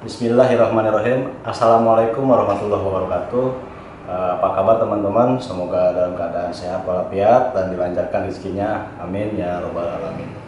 Bismillahirrahmanirrahim. Assalamualaikum warahmatullahi wabarakatuh. Apa kabar teman-teman? Semoga dalam keadaan sehat walafiat dan dilancarkan rezekinya. Amin ya robbal alamin.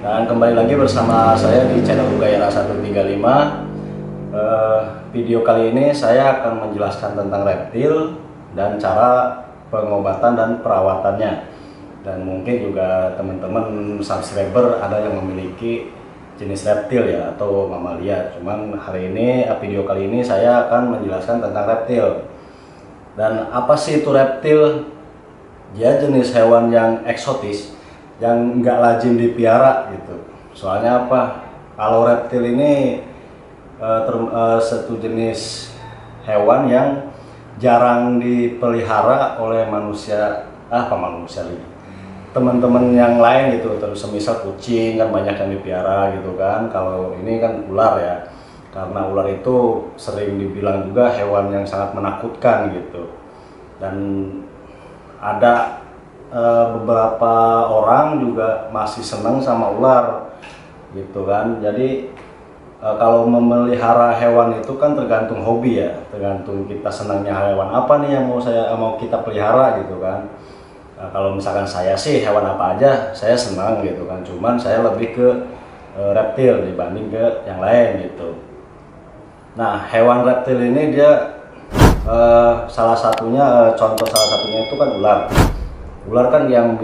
Dan kembali lagi bersama saya di channel Ugayana 135. Video kali ini saya akan menjelaskan tentang reptil dan cara pengobatan dan perawatannya. Dan mungkin juga teman-teman subscriber ada yang memiliki jenis reptil ya atau mamalia. Cuman video kali ini saya akan menjelaskan tentang reptil. Dan apa sih itu reptil? Dia jenis hewan yang eksotis, yang nggak lazim dipiara gitu. Soalnya apa? Kalau reptil ini satu jenis hewan yang jarang dipelihara oleh manusia, teman-teman yang lain gitu. Terus semisal kucing kan banyak yang dipiara gitu kan. Kalau ini kan ular ya, karena ular itu sering dibilang juga hewan yang sangat menakutkan gitu. Dan ada beberapa orang juga masih senang sama ular gitu kan. Jadi kalau memelihara hewan itu kan tergantung hobi ya, tergantung kita senangnya hewan apa nih yang mau kita pelihara gitu kan. Kalau misalkan saya sih hewan apa aja saya senang gitu kan, cuman saya lebih ke reptil dibanding ke yang lain gitu. Nah, hewan reptil ini dia contoh salah satunya itu kan ular. Ular kan yang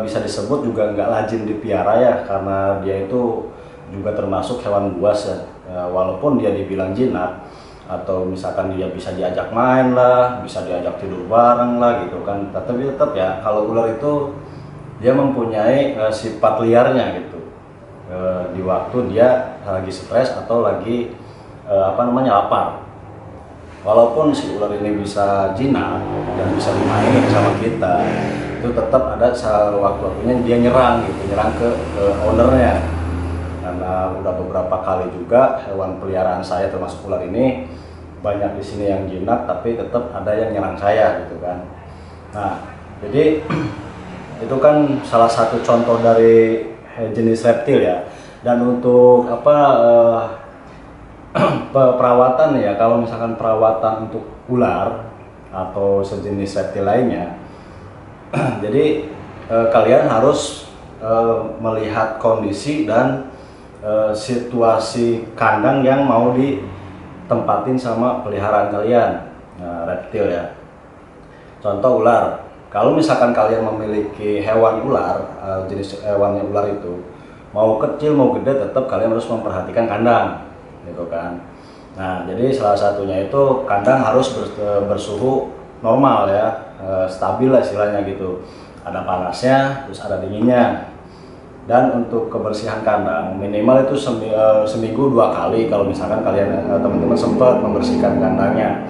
bisa disebut juga nggak lazim dipiara ya, karena dia itu juga termasuk hewan buas ya. Walaupun dia dibilang jinak atau misalkan dia bisa diajak main lah, bisa diajak tidur bareng lah gitu kan. Tapi tetap ya, kalau ular itu dia mempunyai sifat liarnya gitu. Di waktu dia lagi stres atau lagi lapar. Walaupun si ular ini bisa jinak dan bisa dimainin sama kita, itu tetap ada waktu-waktunya dia nyerang ke ownernya. Karena udah beberapa kali juga hewan peliharaan saya termasuk ular ini banyak di sini yang jinak, tapi tetap ada yang nyerang saya gitu kan. Nah, jadi itu kan salah satu contoh dari jenis reptil ya. Dan untuk perawatan ya, kalau misalkan perawatan untuk ular atau sejenis reptil lainnya, jadi kalian harus melihat kondisi dan situasi kandang yang mau ditempatin sama peliharaan kalian. Nah, reptil ya, contoh ular. Kalau misalkan kalian memiliki hewan ular, jenis hewannya ular itu mau kecil mau gede, tetap kalian harus memperhatikan kandang gitu kan. Nah, jadi salah satunya itu kandang harus bersuhu normal ya, stabil lah istilahnya gitu. Ada panasnya, terus ada dinginnya. Dan untuk kebersihan kandang minimal itu seminggu 2 kali kalau misalkan kalian teman-teman sempat membersihkan kandangnya.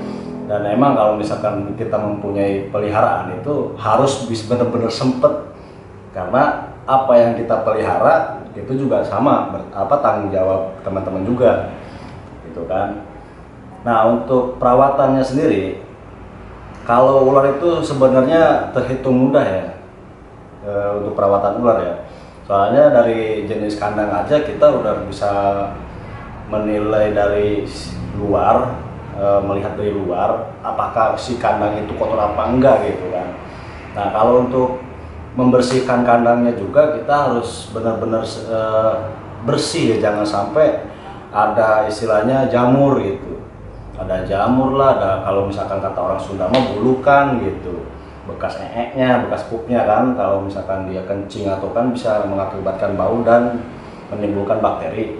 Dan emang kalau misalkan kita mempunyai peliharaan itu harus bisa benar-benar sempet, karena apa yang kita pelihara itu juga sama tanggung jawab teman-teman juga gitu kan. Nah, untuk perawatannya sendiri, kalau ular itu sebenarnya terhitung mudah ya, untuk perawatan ular ya. Soalnya dari jenis kandang aja kita udah bisa menilai dari luar, melihat dari luar apakah si kandang itu kotor apa enggak gitu kan. Nah, kalau untuk membersihkan kandangnya juga kita harus benar-benar bersih ya, jangan sampai ada istilahnya jamur gitu. Ada jamur lah, ada kalau misalkan kata orang Sunda mah bulukan gitu, bekas bekas pupnya kan. Kalau misalkan dia kencing atau kan bisa mengakibatkan bau dan menimbulkan bakteri.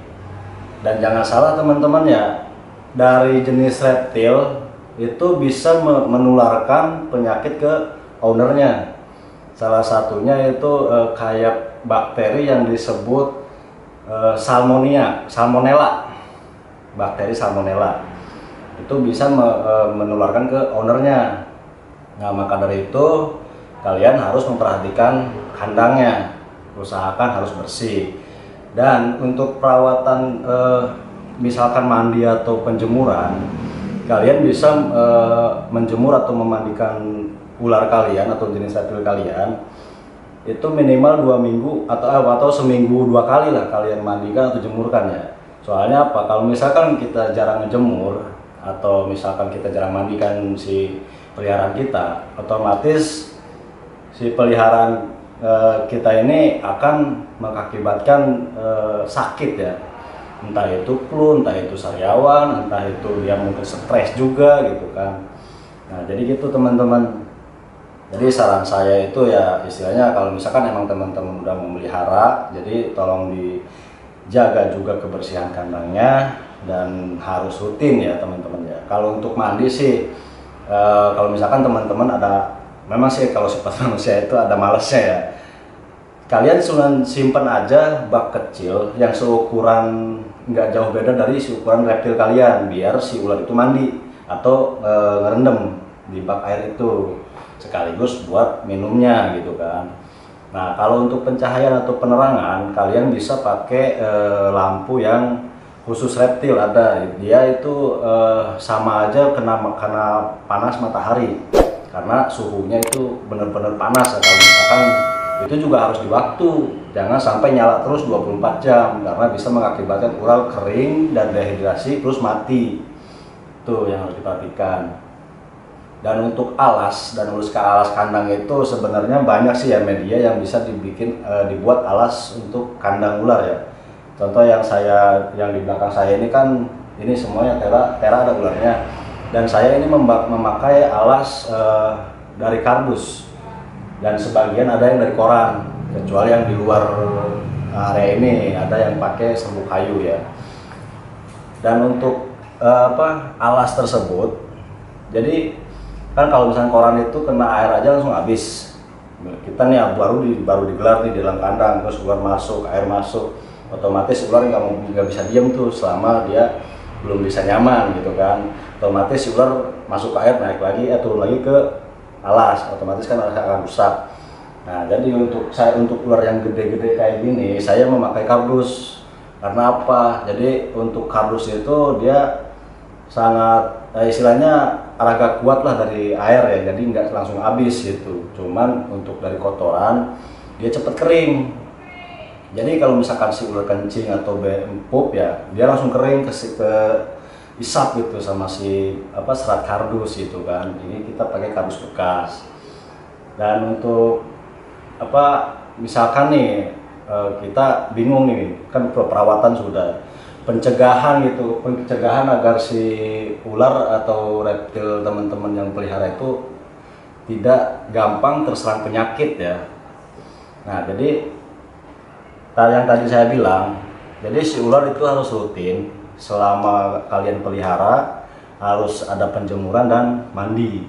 Dan jangan salah teman-teman ya, dari jenis reptil itu bisa menularkan penyakit ke ownernya. Salah satunya itu kayak bakteri yang disebut salmonella, bakteri salmonella itu bisa menularkan ke ownernya. Nah, maka dari itu kalian harus memperhatikan kandangnya, usahakan harus bersih. Dan untuk perawatan misalkan mandi atau penjemuran, kalian bisa menjemur atau memandikan ular kalian atau jenis reptil kalian itu minimal 2 minggu atau seminggu 2 kali lah kalian mandikan atau jemurkan ya. Soalnya apa? Kalau misalkan kita jarang ngejemur atau misalkan kita jarang mandikan si peliharaan kita, otomatis si peliharaan kita ini akan mengakibatkan sakit ya. Entah itu flu, entah itu sariawan, entah itu dia mungkin stres juga gitu kan. Nah, jadi gitu teman-teman. Jadi saran saya itu ya istilahnya kalau misalkan emang teman-teman udah memelihara, jadi tolong dijaga juga kebersihan kandangnya dan harus rutin ya teman-teman ya. Kalau untuk mandi sih, kalau misalkan teman-teman ada, memang sih kalau sifat manusia itu ada malesnya ya. Kalian simpan aja bak kecil yang seukuran nggak jauh beda dari ukuran reptil kalian, biar si ular itu mandi atau ngerendam di bak air itu, sekaligus buat minumnya gitu kan. Nah, kalau untuk pencahayaan atau penerangan, kalian bisa pakai lampu yang khusus reptil ada. Dia itu sama aja karena panas matahari, karena suhunya itu benar-benar panas ya. Kalau misalkan itu juga harus di waktu, jangan sampai nyala terus 24 jam karena bisa mengakibatkan ular kering dan dehidrasi terus mati. Itu yang harus diperhatikan. Dan untuk alas dan ulus ke alas kandang itu sebenarnya banyak sih ya media yang bisa dibuat alas untuk kandang ular ya. Contoh yang di belakang saya ini kan ini semuanya tera ada ularnya, dan saya ini memakai alas dari kardus dan sebagian ada yang dari koran, kecuali yang di luar area ini ada yang pakai serbuk kayu ya. Dan untuk alas tersebut, jadi kan kalau misalnya koran itu kena air aja langsung habis. Kita nih baru digelar nih di dalam kandang, terus ular masuk, air masuk, otomatis ular nggak bisa diam tuh selama dia belum bisa nyaman gitu kan. Otomatis ular masuk ke air, naik lagi, turun lagi ke alas, otomatis kan alas akan rusak. Nah, jadi untuk ular yang gede-gede kayak gini, saya memakai kardus. Karena apa? Jadi untuk kardus itu dia sangat istilahnya agak kuat lah dari air ya, jadi nggak langsung habis gitu. Cuman untuk dari kotoran dia cepet kering. Jadi kalau misalkan si ular kencing atau pup ya, dia langsung kering ke isap gitu sama si serat kardus gitu kan. Ini kita pakai kardus bekas. Dan untuk misalkan nih kita bingung nih, kan perawatan sudah, pencegahan agar si ular atau reptil teman-teman yang pelihara itu tidak gampang terserang penyakit ya. Nah, jadi yang tadi saya bilang, jadi si ular itu harus rutin selama kalian pelihara, harus ada penjemuran dan mandi,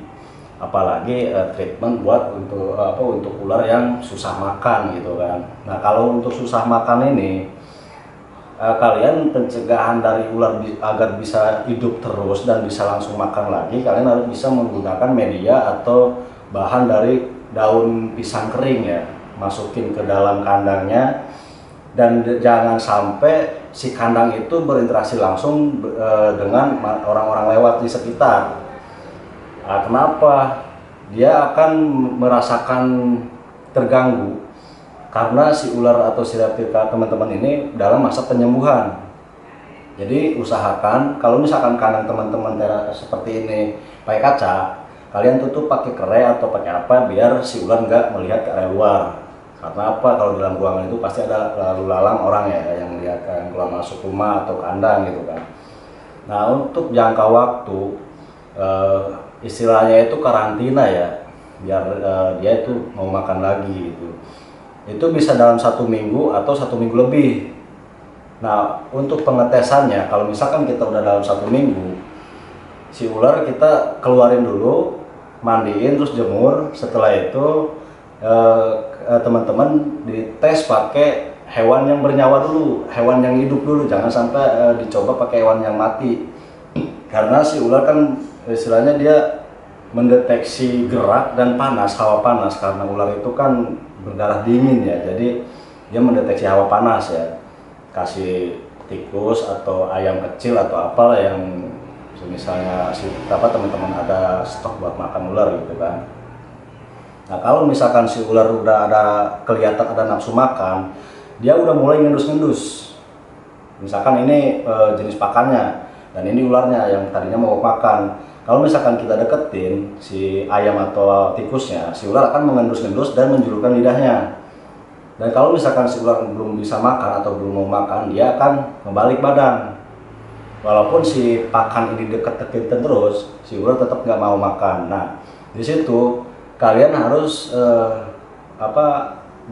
apalagi treatment buat untuk ular yang susah makan gitu kan. Nah, kalau untuk susah makan ini, kalian pencegahan dari ular agar bisa hidup terus dan bisa langsung makan lagi, kalian harus bisa menggunakan media atau bahan dari daun pisang kering ya, masukin ke dalam kandangnya, dan jangan sampai si kandang itu berinteraksi langsung dengan orang-orang lewat di sekitar. Nah, kenapa? Dia akan merasakan terganggu karena si ular atau si reptil teman-teman ini dalam masa penyembuhan. Jadi usahakan kalau misalkan kandang teman-teman seperti ini pakai kaca, kalian tutup pakai kerai atau pakai apa biar si ular nggak melihat ke area luar. Karena apa? Kalau dalam ruangan itu pasti ada lalu lalang orang ya yang melihat yang keluar masuk rumah atau kandang gitu kan. Nah, untuk jangka waktu istilahnya itu karantina ya, biar dia itu mau makan lagi gitu. Itu bisa dalam 1 minggu atau 1 minggu lebih. Nah, untuk pengetesannya, kalau misalkan kita udah dalam 1 minggu, si ular kita keluarin dulu, mandiin, terus jemur. Setelah itu teman-teman dites pakai hewan yang bernyawa dulu, hewan yang hidup dulu, jangan sampai dicoba pakai hewan yang mati. Karena si ular kan istilahnya dia mendeteksi gerak dan panas, hawa panas, karena ular itu kan berdarah dingin ya, jadi dia mendeteksi hawa panas ya. Kasih tikus atau ayam kecil atau apalah yang misalnya si teman-teman ada stok buat makan ular gitu kan. Nah kalau misalkan si ular udah ada kelihatan ada nafsu makan, dia udah mulai ngendus-ngendus. Misalkan ini jenis pakannya dan ini ularnya yang tadinya mau makan. Kalau misalkan kita deketin si ayam atau tikusnya, si ular akan mengendus-ngendus dan menjulurkan lidahnya. Dan kalau misalkan si ular belum bisa makan atau belum mau makan, dia akan membalik badan. Walaupun si pakan ini deket-deketin terus, si ular tetap nggak mau makan. Nah, di situ kalian harus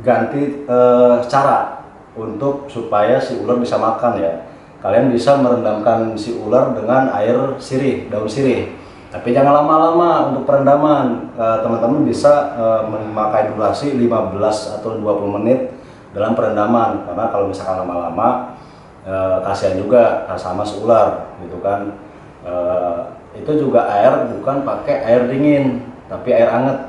ganti cara untuk supaya si ular bisa makan ya. Kalian bisa merendamkan si ular dengan air sirih, daun sirih. Tapi jangan lama-lama untuk perendaman. Teman-teman bisa memakai durasi 15 atau 20 menit dalam perendaman. Karena kalau misalkan lama-lama kasihan juga sama si ular gitu kan. Itu juga air bukan pakai air dingin, tapi air hangat.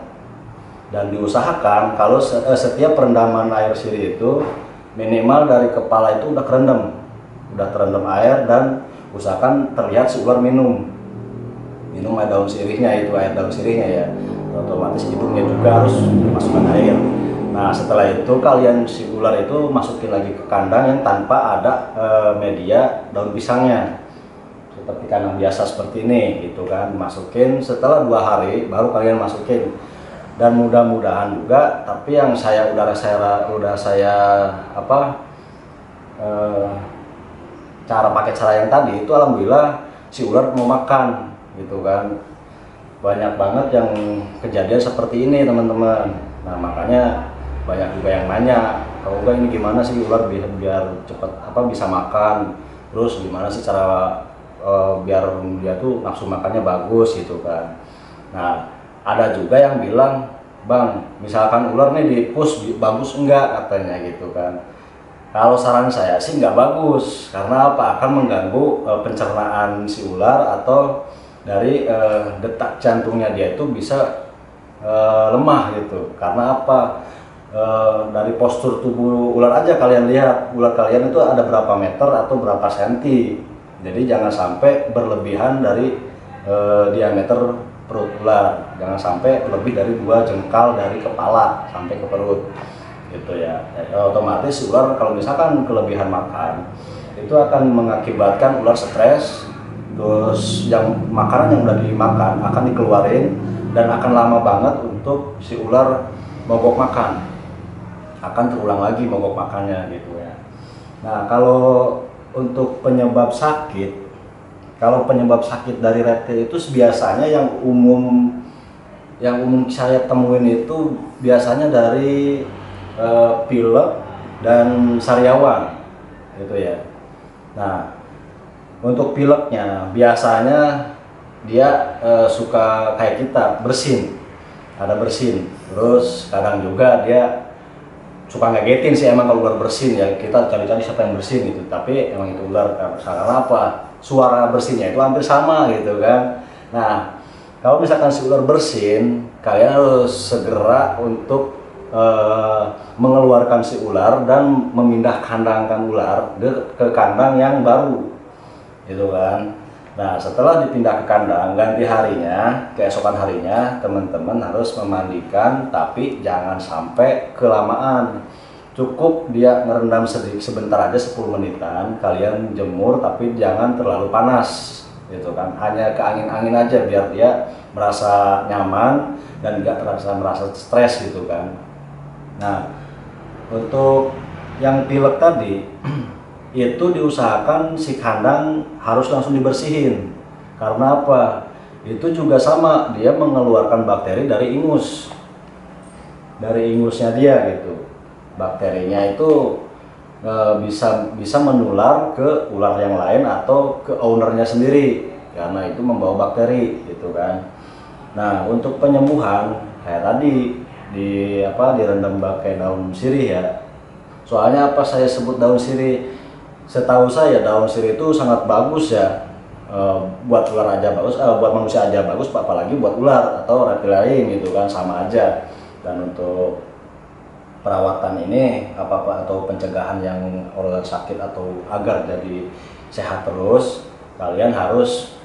Dan diusahakan kalau setiap perendaman air sirih itu minimal dari kepala itu udah terendam air, dan usahakan terlihat si ular minum air daun sirihnya, itu air daun sirihnya ya. Otomatis hidungnya juga harus dimasukkan air. Nah setelah itu kalian si ular itu masukin lagi ke kandang yang tanpa ada media daun pisangnya, seperti kandang biasa seperti ini gitu kan. Masukin setelah 2 hari baru kalian masukin. Dan mudah-mudahan juga, tapi yang cara pakai cara yang tadi itu alhamdulillah si ular mau makan gitu kan. Banyak banget yang kejadian seperti ini teman-teman. Nah makanya banyak juga yang nanya, kalau enggak ini gimana sih ular biar cepat bisa makan, terus gimana sih cara biar dia tuh nafsu makannya bagus gitu kan. Nah ada juga yang bilang, bang misalkan ular nih dipus bagus enggak katanya gitu kan. Kalau saran saya sih nggak bagus, karena apa? Akan mengganggu pencernaan si ular, atau dari detak jantungnya dia itu bisa lemah gitu. Karena apa? Dari postur tubuh ular aja kalian lihat, ular kalian itu ada berapa meter atau berapa senti. Jadi jangan sampai berlebihan dari diameter perut ular, jangan sampai lebih dari 2 jengkal dari kepala sampai ke perut gitu ya. Otomatis ular kalau misalkan kelebihan makan itu akan mengakibatkan ular stres, terus yang makanan yang udah dimakan akan dikeluarin dan akan lama banget untuk si ular mogok makan, akan terulang lagi mogok makannya gitu ya. Nah kalau untuk penyebab sakit, dari reptil itu biasanya yang umum saya temuin itu biasanya dari pilek dan sariawan gitu ya. Nah untuk pileknya biasanya dia suka kayak kita bersin, terus kadang juga dia suka ngagetin sih emang kalau ular bersin ya. Kita cari-cari siapa yang bersin gitu, tapi emang itu ular karena apa? Suara bersinnya itu hampir sama gitu kan. Nah kalau misalkan si ular bersin, kalian harus segera untuk mengeluarkan si ular dan memindah kandangkan ular ke kandang yang baru gitu kan. Nah setelah dipindah ke kandang, ganti harinya, keesokan harinya teman-teman harus memandikan, tapi jangan sampai kelamaan. Cukup dia ngerendam sebentar aja, 10 menitan kalian jemur, tapi jangan terlalu panas gitu kan. Hanya ke angin-angin aja biar dia merasa nyaman dan tidak merasa stres gitu kan. Nah untuk yang pilek tadi itu diusahakan si kandang harus langsung dibersihin. Karena apa? Itu juga sama, dia mengeluarkan bakteri dari ingusnya dia gitu. Bakterinya itu bisa menular ke ular yang lain atau ke ownernya sendiri, karena itu membawa bakteri gitu kan. Nah untuk penyembuhan kayak tadi direndam pakai daun sirih ya. Soalnya apa saya sebut daun sirih? Setahu saya daun sirih itu sangat bagus ya buat ular aja bagus, buat manusia aja bagus, apalagi buat ular atau reptil lain gitu kan, sama aja. Dan untuk perawatan ini apa-apa atau pencegahan yang ular sakit atau agar jadi sehat terus, kalian harus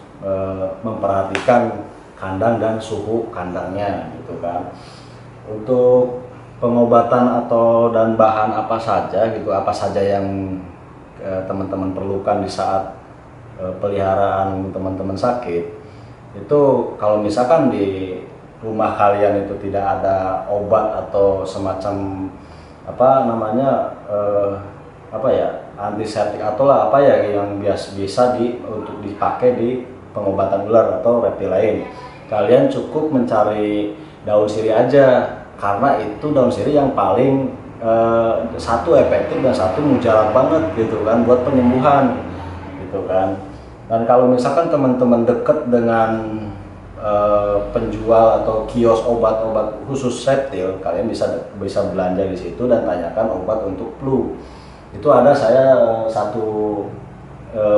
memperhatikan kandang dan suhu kandangnya gitu kan. Untuk pengobatan atau dan bahan apa saja gitu, apa saja yang teman-teman perlukan di saat peliharaan teman-teman sakit, itu kalau misalkan di rumah kalian itu tidak ada obat atau semacam apa namanya antiseptik atau lah apa ya yang bisa untuk dipakai di pengobatan ular atau reptil lain, kalian cukup mencari daun sirih aja, karena itu daun sirih yang paling satu efektif dan satu mujarab banget gitu kan buat penyembuhan gitu kan. Dan kalau misalkan teman-teman deket dengan penjual atau kios obat-obat khusus reptil, kalian bisa belanja di situ dan tanyakan obat untuk flu. Itu ada saya satu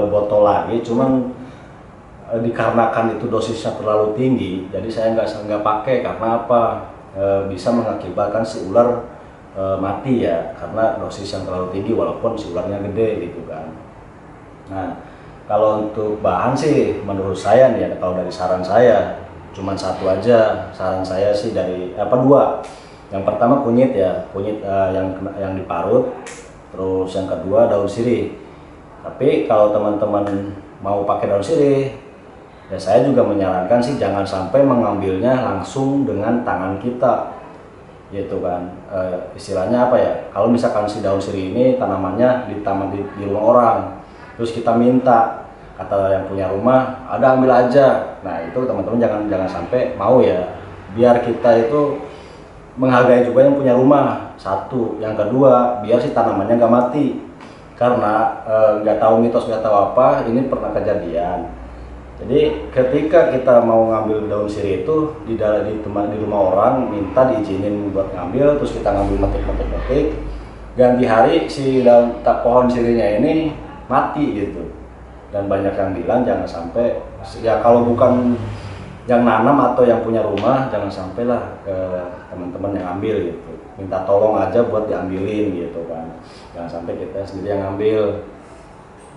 botol lagi, cuman dikarenakan itu dosisnya terlalu tinggi, jadi saya nggak pakai. Karena apa? Bisa mengakibatkan si ular mati ya, karena dosis yang terlalu tinggi walaupun si ularnya gede gitu kan. Nah, kalau untuk bahan sih menurut saya nih ya, kalau dari saran saya cuman satu aja. Saran saya sih dari dua. Yang pertama kunyit ya, kunyit yang diparut. Terus yang kedua daun sirih. Tapi kalau teman-teman mau pakai daun sirih, ya saya juga menyarankan sih jangan sampai mengambilnya langsung dengan tangan kita gitu kan. Istilahnya apa ya, kalau misalkan si daun sirih ini tanamannya di taman di rumah orang, terus kita minta, kata yang punya rumah ada ambil aja. Nah itu teman-teman jangan sampai mau ya, biar kita itu menghargai juga yang punya rumah, satu. Yang kedua, biar si tanamannya nggak mati, karena nggak tahu mitos nggak tahu apa, ini pernah kejadian. Jadi ketika kita mau ngambil daun sirih itu di rumah orang, minta diizinin buat ngambil, terus kita ngambil metik, ganti hari si pohon sirihnya ini mati gitu. Dan banyak yang bilang jangan sampai, ya kalau bukan yang nanam atau yang punya rumah, jangan sampailah ke teman-teman yang ambil gitu, minta tolong aja buat diambilin gitu kan, jangan sampai kita sendiri yang ngambil.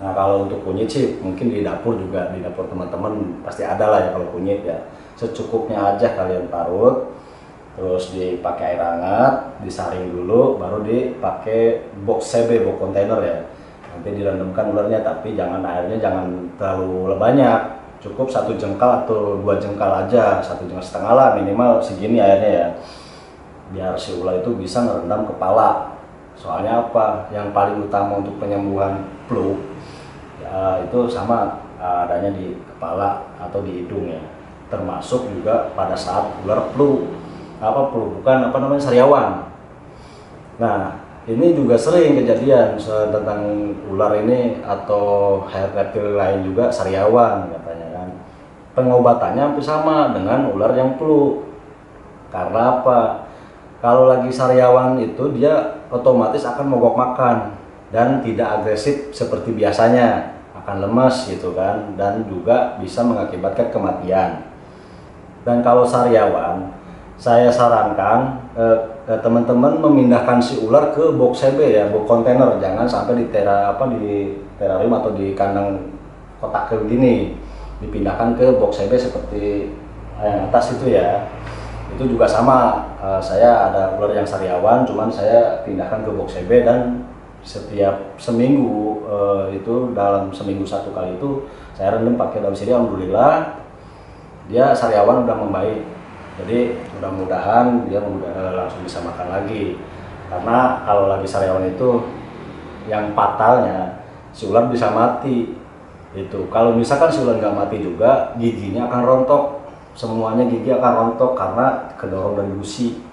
Nah kalau untuk kunyit sih mungkin di dapur juga, di dapur teman-teman pasti ada lah ya kalau kunyit ya. Secukupnya aja kalian parut, terus dipakai air hangat, disaring dulu, baru dipakai box CB, box kontainer ya. Nanti direndamkan ularnya, tapi airnya jangan terlalu banyak, cukup 1 jengkal atau 2 jengkal aja, 1,5 jengkal lah minimal segini airnya ya, biar si ular itu bisa ngerendam kepala. Soalnya apa? Yang paling utama untuk penyembuhan flu itu sama adanya di kepala atau di hidung ya, termasuk juga pada saat ular flu sariawan. Nah ini juga sering kejadian tentang ular ini atau reptil lain juga sariawan katanya kan. Pengobatannya hampir sama dengan ular yang flu. Karena apa? Kalau lagi sariawan itu dia otomatis akan mogok makan dan tidak agresif seperti biasanya, akan lemas gitu kan, dan juga bisa mengakibatkan kematian. Dan kalau sariawan, saya sarankan teman-teman memindahkan si ular ke box CB ya, box kontainer, jangan sampai di terarium atau di kandang kotak kayak begini, dipindahkan ke box CB seperti yang atas itu ya. Itu juga sama, saya ada ular yang sariawan, cuman saya pindahkan ke box CB, dan setiap seminggu itu dalam seminggu 1 kali itu saya rendam pakai daun sirih. Alhamdulillah dia sariawan udah membaik. Jadi mudah-mudahan dia langsung bisa makan lagi. Karena kalau lagi sariawan itu yang fatalnya si ular bisa mati. Itu kalau misalkan si ular nggak mati juga, giginya akan rontok. Semuanya gigi akan rontok karena kedorong dari gusi.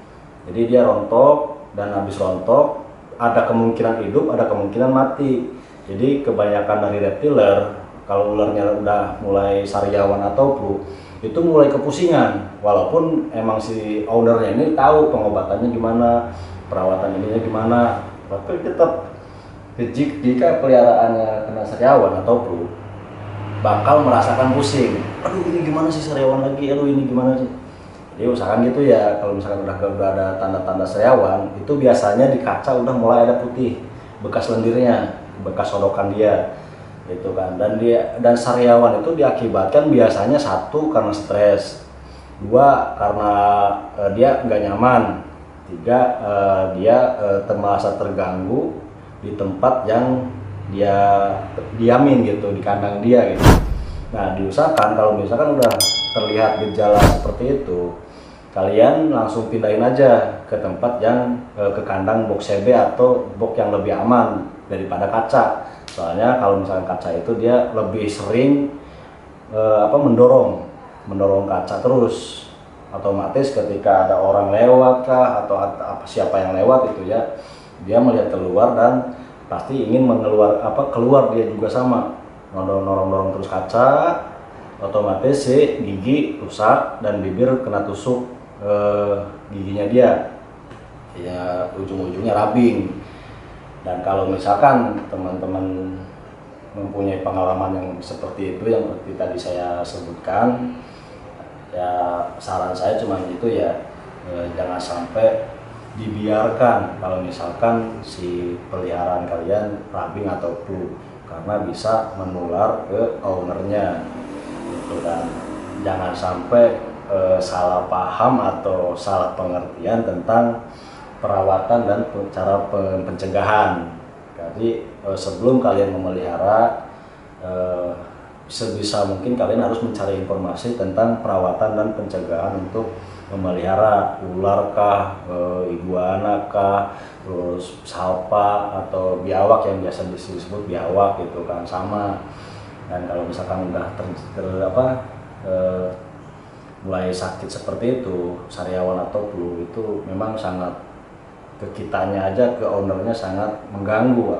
Jadi dia rontok, dan habis rontok ada kemungkinan hidup, ada kemungkinan mati. Jadi kebanyakan dari reptiler, kalau ularnya udah mulai sariawan atau flu, itu mulai kepusingan. Walaupun emang si ownernya ini tahu pengobatannya gimana, perawatan ininya gimana, tapi tetap jika peliharaannya kena sariawan atau flu, bakal merasakan pusing. Aduh ini gimana sih sariawan lagi, aduh ini gimana sih. Jadi usahakan gitu ya, kalau misalkan udah ada tanda-tanda sariawan, itu biasanya di kaca udah mulai ada putih, bekas lendirnya, bekas sodokan dia, gitu kan. Dan sariawan itu diakibatkan biasanya satu karena stres, dua karena dia nggak nyaman, tiga dia merasa terganggu di tempat yang dia diamin gitu, di kandang dia gitu. Nah diusahakan kalau misalkan udah terlihat gejala seperti itu, kalian langsung pindahin aja ke tempat yang ke kandang box CB atau box yang lebih aman daripada kaca. Soalnya kalau misalkan kaca itu dia lebih sering mendorong kaca terus. Otomatis ketika ada orang lewat kah atau siapa yang lewat itu ya, dia melihat keluar dan pasti ingin keluar dia juga sama, dorong terus kaca, otomatis si gigi rusak dan bibir kena tusuk giginya dia, ya ujung-ujungnya rabing. Dan kalau misalkan teman-teman mempunyai pengalaman yang seperti itu, yang seperti tadi saya sebutkan, ya saran saya cuma itu ya, jangan sampai dibiarkan kalau misalkan si peliharaan kalian rabing atau flu, karena bisa menular ke ownernya gitu. Dan jangan sampai salah paham atau salah pengertian tentang perawatan dan cara pencegahan. Jadi sebelum kalian memelihara, sebisa mungkin kalian harus mencari informasi tentang perawatan dan pencegahan untuk memelihara ular kah, iguana kah, terus salpa atau biawak yang biasa disebut biawak gitu kan, sama. Dan kalau misalkan udah mulai sakit seperti itu, sariawan atau flu, itu memang sangat ke kitanya aja, ke ownernya sangat mengganggu.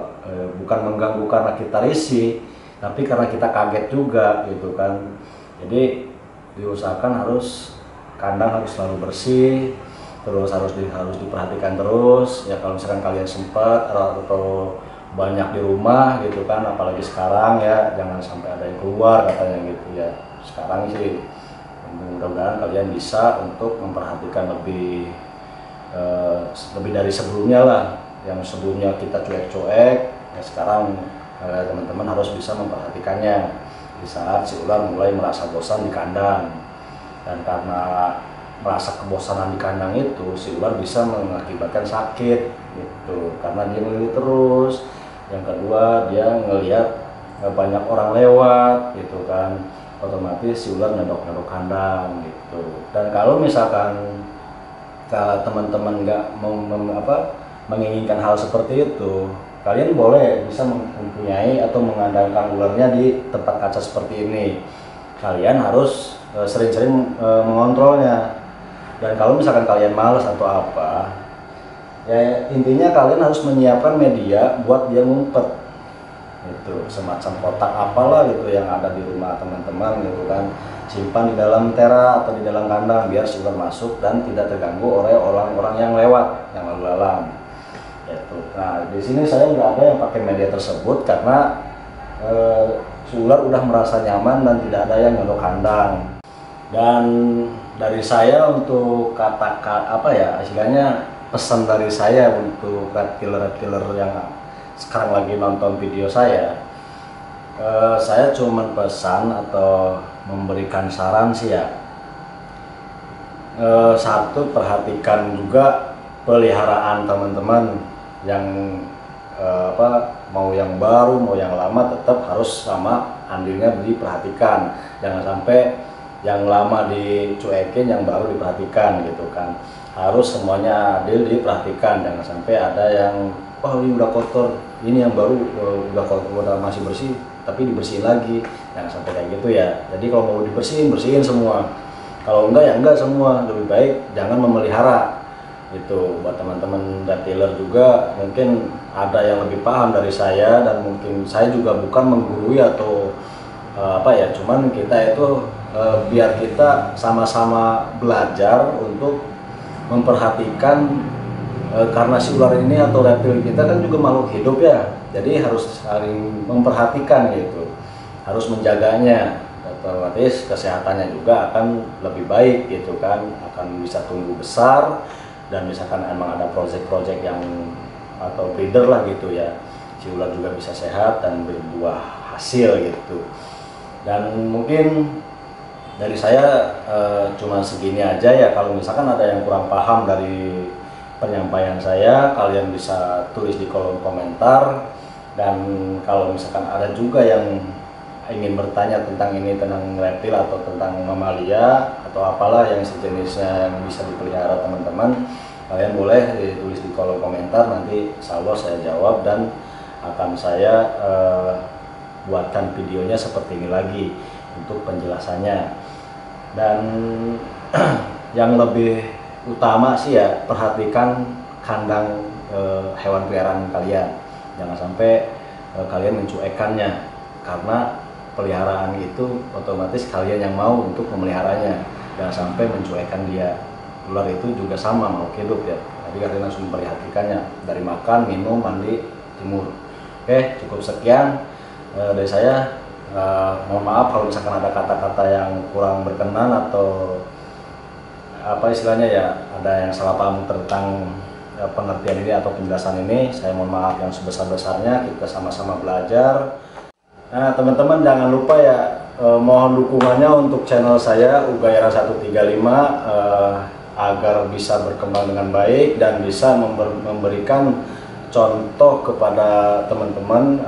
Bukan mengganggu karena kita risih, tapi karena kita kaget juga gitu kan. Jadi diusahakan kandang harus selalu bersih, terus harus diperhatikan terus ya. Kalau misalkan kalian sempat atau banyak di rumah gitu kan, apalagi sekarang ya, jangan sampai ada yang keluar katanya gitu ya. Sekarang sih mudah-mudahan kalian bisa untuk memperhatikan lebih dari sebelumnya lah. Yang sebelumnya kita cuek-cuek, ya sekarang teman-teman harus bisa memperhatikannya di saat si ular mulai merasa bosan di kandang. Dan karena merasa kebosanan di kandang itu, si ular bisa mengakibatkan sakit gitu, karena dia melilit terus. Yang kedua, dia ngelihat banyak orang lewat gitu kan, otomatis si ular nyodok kandang gitu. Dan kalau misalkan teman-teman nggak menginginkan hal seperti itu, kalian bisa mempunyai atau mengandalkan ularnya di tempat kaca seperti ini. Kalian harus sering-sering mengontrolnya. Dan kalau misalkan kalian malas atau apa, ya intinya kalian harus menyiapkan media buat dia ngumpet. Itu semacam kotak apalah gitu yang ada di rumah teman-teman gitu kan, simpan di dalam tera atau di dalam kandang biar si ular masuk dan tidak terganggu oleh orang-orang yang lewat, yang lalu lalang gitu. Nah di sini saya nggak ada yang pakai media tersebut karena si ular udah merasa nyaman dan tidak ada yang nyodok kandang. Dan dari saya untuk istilahnya pesan dari saya untuk reptiler yang sekarang lagi nonton video saya cuma pesan atau memberikan saran sih ya. Satu, perhatikan juga peliharaan teman-teman yang mau yang baru mau yang lama, tetap harus sama andilnya diperhatikan. Jangan sampai yang lama dicuekin, yang baru diperhatikan gitu kan. Harus semuanya adil diperhatikan, jangan sampai ada yang ini udah kotor, ini yang baru udah kotor, udah masih bersih tapi dibersihin lagi. Jangan sampai kayak gitu ya. Jadi kalau mau bersihin semua, kalau enggak ya enggak semua. Lebih baik jangan memelihara. Itu buat teman-teman reptiler juga, mungkin ada yang lebih paham dari saya, dan mungkin saya juga bukan menggurui atau cuman kita itu biar kita sama-sama belajar untuk memperhatikan, karena si ular ini atau reptil kita kan juga makhluk hidup ya, jadi harus saling memperhatikan gitu, harus menjaganya, otomatis kesehatannya juga akan lebih baik gitu kan, akan bisa tumbuh besar, dan misalkan emang ada project-project yang atau breeder lah gitu ya, si ular juga bisa sehat dan berbuah hasil gitu. Dan mungkin dari saya cuma segini aja ya. Kalau misalkan ada yang kurang paham dari penyampaian saya, kalian bisa tulis di kolom komentar. Dan kalau misalkan ada juga yang ingin bertanya tentang ini, tentang reptil atau tentang mamalia atau apalah yang sejenisnya yang bisa dipelihara teman-teman, kalian boleh ditulis di kolom komentar, nanti insya Allah saya jawab dan akan saya buatkan videonya seperti ini lagi untuk penjelasannya. Dan yang lebih utama sih ya, perhatikan kandang hewan peliharaan kalian, jangan sampai kalian mencuekannya, karena peliharaan itu otomatis kalian yang mau untuk memeliharanya, jangan sampai mencuekan dia. Ular itu juga sama, makhluk hidup ya, jadi kalian langsung memperhatikannya dari makan, minum, mandi, jemur. Oke, cukup sekian dari saya. Mohon maaf kalau misalkan ada kata-kata yang kurang berkenan atau apa istilahnya ya, ada yang salah paham tentang pengertian ini atau penjelasan ini. Saya mohon maaf yang sebesar-besarnya, kita sama-sama belajar. Nah teman-teman, jangan lupa ya, mohon dukungannya untuk channel saya Ugayara 135 agar bisa berkembang dengan baik dan bisa memberikan contoh kepada teman-teman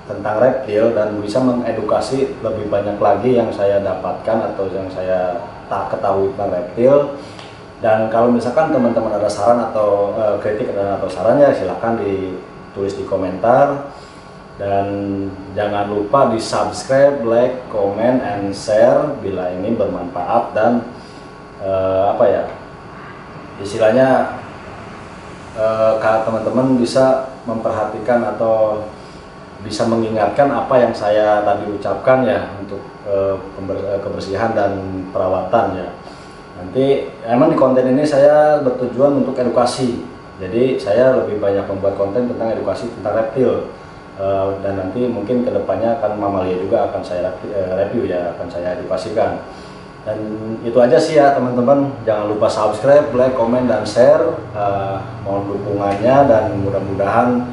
tentang reptil, dan bisa mengedukasi lebih banyak lagi yang saya dapatkan atau yang saya tak ketahui tentang reptil. Dan kalau misalkan teman-teman ada saran atau kritik atau sarannya, silahkan ditulis di komentar. Dan jangan lupa di subscribe, like, comment, and share bila ini bermanfaat dan apa ya istilahnya, teman-teman bisa memperhatikan atau bisa mengingatkan apa yang saya tadi ucapkan ya, untuk kebersihan dan perawatan ya. Nanti emang di konten ini saya bertujuan untuk edukasi, jadi saya lebih banyak membuat konten tentang edukasi tentang reptil. Dan nanti mungkin kedepannya akan mamalia juga akan saya review ya, akan saya edukasikan. Dan itu aja sih ya teman-teman, jangan lupa subscribe, like, komen, dan share. Mohon dukungannya dan mudah-mudahan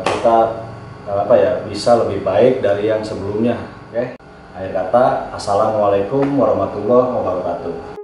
kita apa ya, bisa lebih baik dari yang sebelumnya. Oke, akhir kata, assalamualaikum warahmatullahi wabarakatuh.